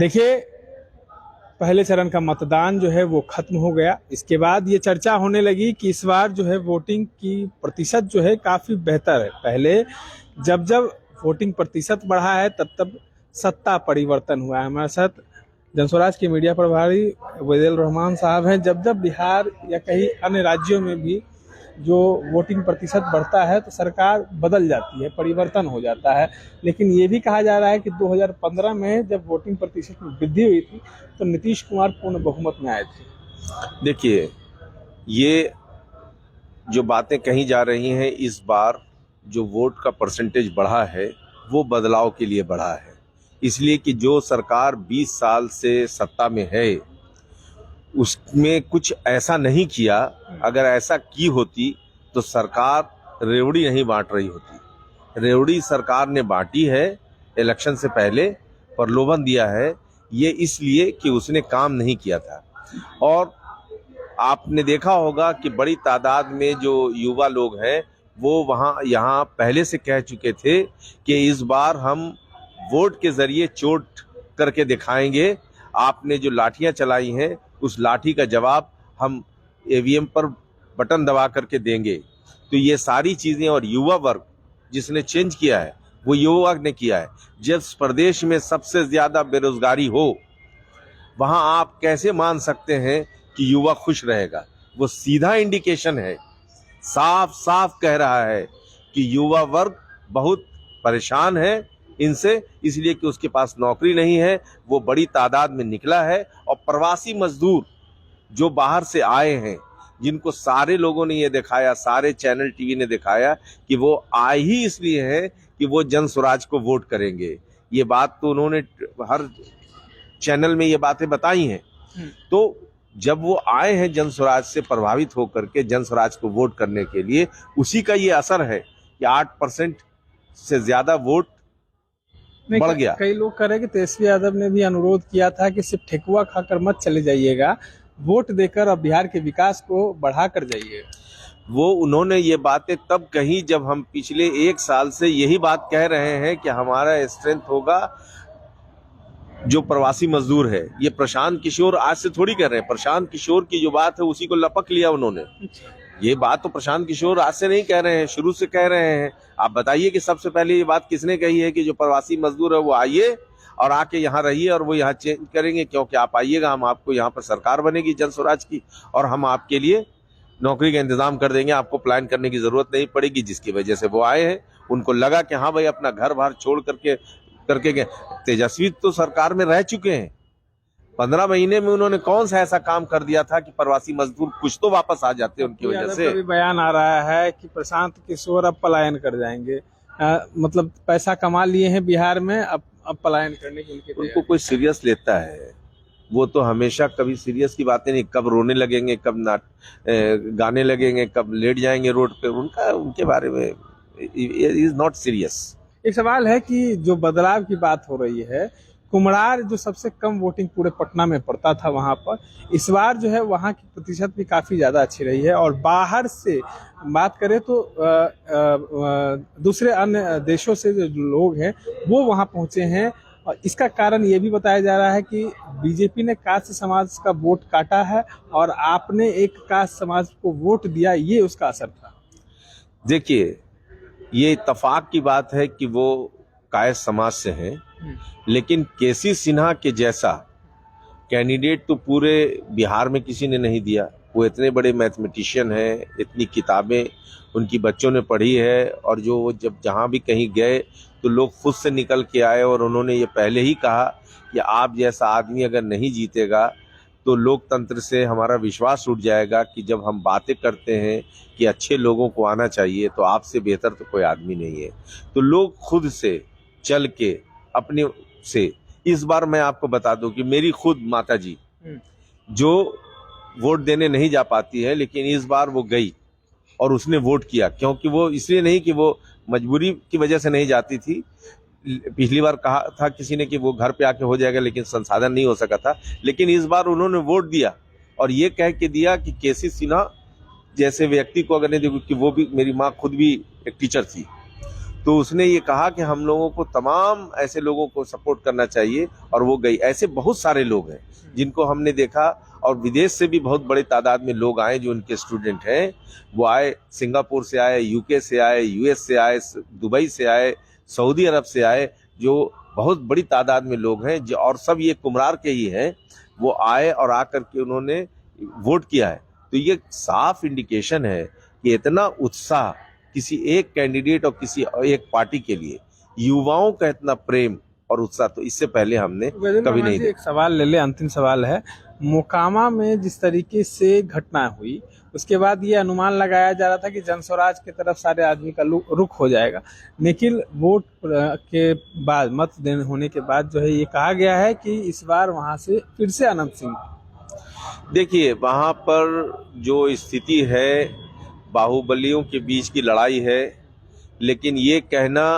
देखिए, पहले चरण का मतदान जो है वो खत्म हो गया। इसके बाद ये चर्चा होने लगी कि इस बार जो है वोटिंग की प्रतिशत जो है काफ़ी बेहतर है। पहले जब जब वोटिंग प्रतिशत बढ़ा है तब तब सत्ता परिवर्तन हुआ है। हमारे साथ जनस्वराज के मीडिया प्रभारी वहीदुल रहमान साहब हैं। जब जब बिहार या कहीं अन्य राज्यों में भी जो वोटिंग प्रतिशत बढ़ता है तो सरकार बदल जाती है, परिवर्तन हो जाता है। लेकिन ये भी कहा जा रहा है कि 2015 में जब वोटिंग प्रतिशत में वृद्धि हुई थी तो नीतीश कुमार पूर्ण बहुमत में आए थे। देखिए, ये जो बातें कही जा रही हैं, इस बार जो वोट का परसेंटेज बढ़ा है वो बदलाव के लिए बढ़ा है। इसलिए कि जो सरकार 20 साल से सत्ता में है उसमें कुछ ऐसा नहीं किया। अगर ऐसा की होती तो सरकार रेवड़ी नहीं बांट रही होती। रेवड़ी सरकार ने बांटी है इलेक्शन से पहले, प्रलोभन दिया है, ये इसलिए कि उसने काम नहीं किया था। और आपने देखा होगा कि बड़ी तादाद में जो युवा लोग हैं वो यहाँ पहले से कह चुके थे कि इस बार हम वोट के जरिए चोट करके दिखाएंगे। आपने जो लाठियां चलाई हैं उस लाठी का जवाब हम ईवीएम पर बटन दबा करके देंगे। तो ये सारी चीजें, और युवा वर्ग जिसने चेंज किया है वो युवा ने किया है। जिस प्रदेश में सबसे ज्यादा बेरोजगारी हो वहां आप कैसे मान सकते हैं कि युवा खुश रहेगा? वो सीधा इंडिकेशन है, साफ साफ कह रहा है कि युवा वर्ग बहुत परेशान है इनसे, इसलिए कि उसके पास नौकरी नहीं है। वो बड़ी तादाद में निकला है। और प्रवासी मजदूर जो बाहर से आए हैं, जिनको सारे लोगों ने ये दिखाया, सारे चैनल टीवी ने दिखाया कि वो आए ही इसलिए हैं कि वो जन स्वराज को वोट करेंगे। ये बात तो उन्होंने हर चैनल में ये बातें बताई हैं। तो जब वो आए हैं जन स्वराज से प्रभावित होकर के जन स्वराज को वोट करने के लिए, उसी का ये असर है कि 8% से ज्यादा वोट बढ़ गया। कई लोग कह रहे हैं कि तेजस्वी यादव ने भी अनुरोध किया था कि सिर्फ ठेकुआ खाकर मत चले जाइएगा, वोट देकर अब बिहार के विकास को बढ़ा कर जाइएगा। वो उन्होंने ये बातें तब कही जब हम पिछले 1 साल से यही बात कह रहे हैं कि हमारा स्ट्रेंथ होगा जो प्रवासी मजदूर है। ये प्रशांत किशोर आज से थोड़ी कर रहे हैं। प्रशांत किशोर की जो बात है उसी को लपक लिया उन्होंने। ये बात तो प्रशांत किशोर आज से नहीं कह रहे हैं, शुरू से कह रहे हैं। आप बताइए कि सबसे पहले ये बात किसने कही है कि जो प्रवासी मजदूर है वो आइए और आके यहाँ रहिए और वो यहाँ चेंज करेंगे, क्योंकि आप आइएगा, हम आपको यहाँ पर सरकार बनेगी जन स्वराज की और हम आपके लिए नौकरी का इंतजाम कर देंगे, आपको प्लान करने की जरूरत नहीं पड़ेगी। जिसकी वजह से वो आए हैं, उनको लगा कि हाँ भाई अपना घर बार छोड़ करके गए। तेजस्वी तो सरकार में रह चुके हैं, 15 महीने में उन्होंने कौन सा ऐसा काम कर दिया था कि प्रवासी मजदूर कुछ तो वापस आ जाते उनकी वजह से। भी बयान आ रहा है कि प्रशांत किशोर अब पलायन कर जाएंगे, मतलब पैसा कमा लिए हैं बिहार में, अब पलायन करने की उनको कोई सीरियस लेता है? वो तो हमेशा कभी सीरियस की बातें नहीं, कब रोने लगेंगे, कब गाने लगेंगे, कब लेट जाएंगे रोड पे, उनके बारे में इज नॉट सीरियस। एक सवाल है कि जो बदलाव की बात हो रही है, कुम्हरार जो सबसे कम वोटिंग पूरे पटना में पड़ता था वहां पर, इस बार जो है वहां की प्रतिशत भी काफी ज्यादा अच्छी रही है। और बाहर से बात करें तो दूसरे अन्य देशों से जो लोग हैं वो वहां पहुंचे हैं। और इसका कारण ये भी बताया जा रहा है कि बीजेपी ने कास्ट समाज का वोट काटा है और आपने एक कास्ट समाज को वोट दिया, ये उसका असर था। देखिए, ये इत्तेफाक की बात है कि वो कायस्थ समाज से हैं, लेकिन केसी सिन्हा के जैसा कैंडिडेट तो पूरे बिहार में किसी ने नहीं दिया। वो इतने बड़े मैथमेटिशियन हैं, इतनी किताबें उनकी बच्चों ने पढ़ी है, और जो जब जहाँ भी कहीं गए तो लोग खुद से निकल के आए और उन्होंने ये पहले ही कहा कि आप जैसा आदमी अगर नहीं जीतेगा तो लोकतंत्र से हमारा विश्वास उठ जाएगा। कि जब हम बातें करते हैं कि अच्छे लोगों को आना चाहिए तो आपसे बेहतर तो कोई आदमी नहीं है। तो लोग खुद से चल के अपने से, इस बार मैं आपको बता दूं कि मेरी खुद माता जी जो वोट देने नहीं जा पाती है, लेकिन इस बार वो गई और उसने वोट किया। क्योंकि वो इसलिए नहीं कि वो मजबूरी की वजह से नहीं जाती थी। पिछली बार कहा था किसी ने कि वो घर पे आके हो जाएगा, लेकिन संसाधन नहीं हो सका था। लेकिन इस बार उन्होंने वोट दिया और ये कह के दिया कि केसी सिन्हा जैसे व्यक्ति को अगर नहीं देखो कि वो भी, मेरी माँ खुद भी एक टीचर थी, तो उसने ये कहा कि हम लोगों को तमाम ऐसे लोगों को सपोर्ट करना चाहिए, और वो गई। ऐसे बहुत सारे लोग हैं जिनको हमने देखा, और विदेश से भी बहुत बड़ी तादाद में लोग आए जो उनके स्टूडेंट हैं। वो आए, सिंगापुर से आए, यूके से आए, यूएस से आए, दुबई से आए, सऊदी अरब से आए, जो बहुत बड़ी तादाद में लोग हैं, जो और सब ये कुम्हरार के ही हैं। वो आए और आकर के उन्होंने वोट किया है। तो ये साफ इंडिकेशन है कि इतना उत्साह किसी एक कैंडिडेट और किसी एक पार्टी के लिए, युवाओं का इतना प्रेम और उत्साह तो इससे पहले हमने कभी नहीं देखा। एक सवाल ले ले, अंतिम सवाल है। मोकामा में जिस तरीके से घटना हुई, उसके बाद ये अनुमान लगाया जा रहा था कि जनस्वराज की तरफ सारे आदमी का रुख हो जाएगा, लेकिन वोट के बाद, मत देने होने के बाद जो है ये कहा गया है कि इस बार वहां से फिर से अनंत सिंह। देखिए, वहां पर जो स्थिति है, बाहुबलियों के बीच की लड़ाई है, लेकिन ये कहना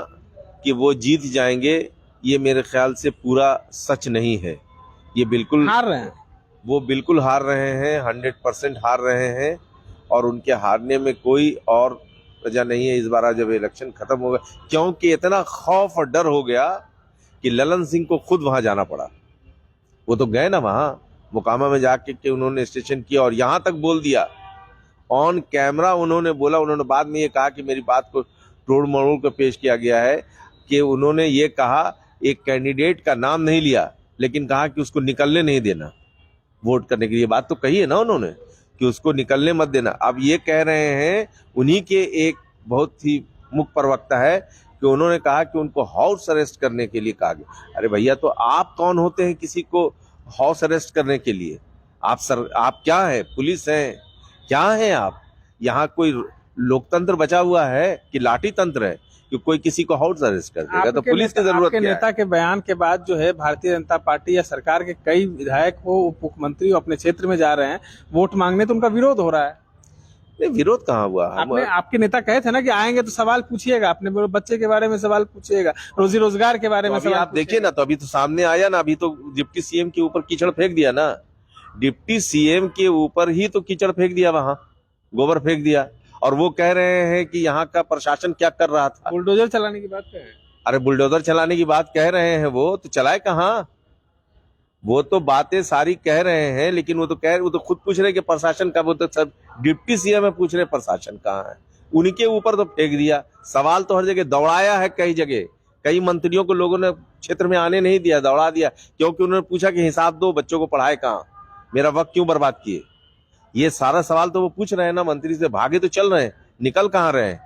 कि वो जीत जाएंगे, ये मेरे ख्याल से पूरा सच नहीं है। ये बिल्कुल हार रहे हैं, वो बिल्कुल हार रहे हैं, 100% हार रहे हैं, और उनके हारने में कोई और वजह नहीं है। इस बार जब इलेक्शन खत्म हो गया, क्योंकि इतना खौफ और डर हो गया कि ललन सिंह को खुद वहां जाना पड़ा। वो तो गए ना वहां मोकामा में जाके के उन्होंने स्टेशन किया, और यहां तक बोल दिया ऑन कैमरा, उन्होंने बोला, उन्होंने बाद में ये कहा कि मेरी बात को तोड़ मरोड़ कर पेश किया गया है, कि उन्होंने ये कहा, एक कैंडिडेट का नाम नहीं लिया, लेकिन कहा कि उसको निकलने नहीं देना वोट करने के लिए। बात तो कही है ना उन्होंने कि उसको निकलने मत देना। अब ये कह रहे हैं, उन्हीं के एक बहुत ही मुख्य प्रवक्ता है कि उन्होंने कहा कि उनको हाउस अरेस्ट करने के लिए कहा गया। अरे भैया, तो आप कौन होते हैं किसी को हाउस अरेस्ट करने के लिए? आप क्या है? पुलिस हैं? क्या है आप? यहाँ कोई लोकतंत्र बचा हुआ है कि लाठी तंत्र है कि कोई किसी को हाउस अरेस्ट कर देगा? तो पुलिस की जरूरत क्या है? नेता के बयान के बाद जो है भारतीय जनता पार्टी या सरकार के कई विधायक हो, उप मुख्यमंत्री अपने क्षेत्र में जा रहे हैं वोट मांगने, तो उनका विरोध हो रहा है। नहीं, विरोध कहाँ हुआ? आपके नेता कहे थे ना कि आएंगे तो सवाल पूछिएगा, अपने बच्चे के बारे में सवाल पूछिएगा, रोजी रोजगार के बारे में सवाल। आप देखिए ना, तो अभी तो सामने आया ना, अभी तो डिप्टी सीएम के ऊपर कीचड़ फेंक दिया ना। डिप्टी सीएम के ऊपर ही तो कीचड़ फेंक दिया, वहां गोबर फेंक दिया, और वो कह रहे हैं कि यहाँ का प्रशासन क्या कर रहा था। बुलडोजर चलाने की बात कह रहे हैं। अरे बुलडोजर चलाने की बात कह रहे हैं, वो तो चलाए कहाँ? वो तो बातें सारी कह रहे हैं, लेकिन वो तो खुद पूछ रहे कि प्रशासन का, वो तो सब डिप्टी सीएम है, पूछ रहे प्रशासन कहाँ है। उनके ऊपर तो फेंक दिया। सवाल तो हर जगह दौड़ाया है, कई जगह कई मंत्रियों को लोगों ने क्षेत्र में आने नहीं दिया, दौड़ा दिया, क्योंकि उन्होंने पूछा कि हिसाब दो, बच्चों को पढ़ाए कहाँ, मेरा वक्त क्यों बर्बाद किए। ये सारा सवाल तो वो पूछ रहे हैं ना, मंत्री से भागे तो चल रहे हैं, निकल कहाँ रहे हैं।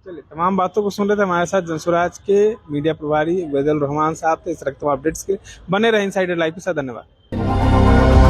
चलिए, तमाम बातों को सुन रहे थे हमारे साथ जनस्वराज के मीडिया प्रभारी वैदुल रहमान साहब थे। इस तरह के अपडेट्स के बने रहे इनसाइडर लाइव के साथ। धन्यवाद।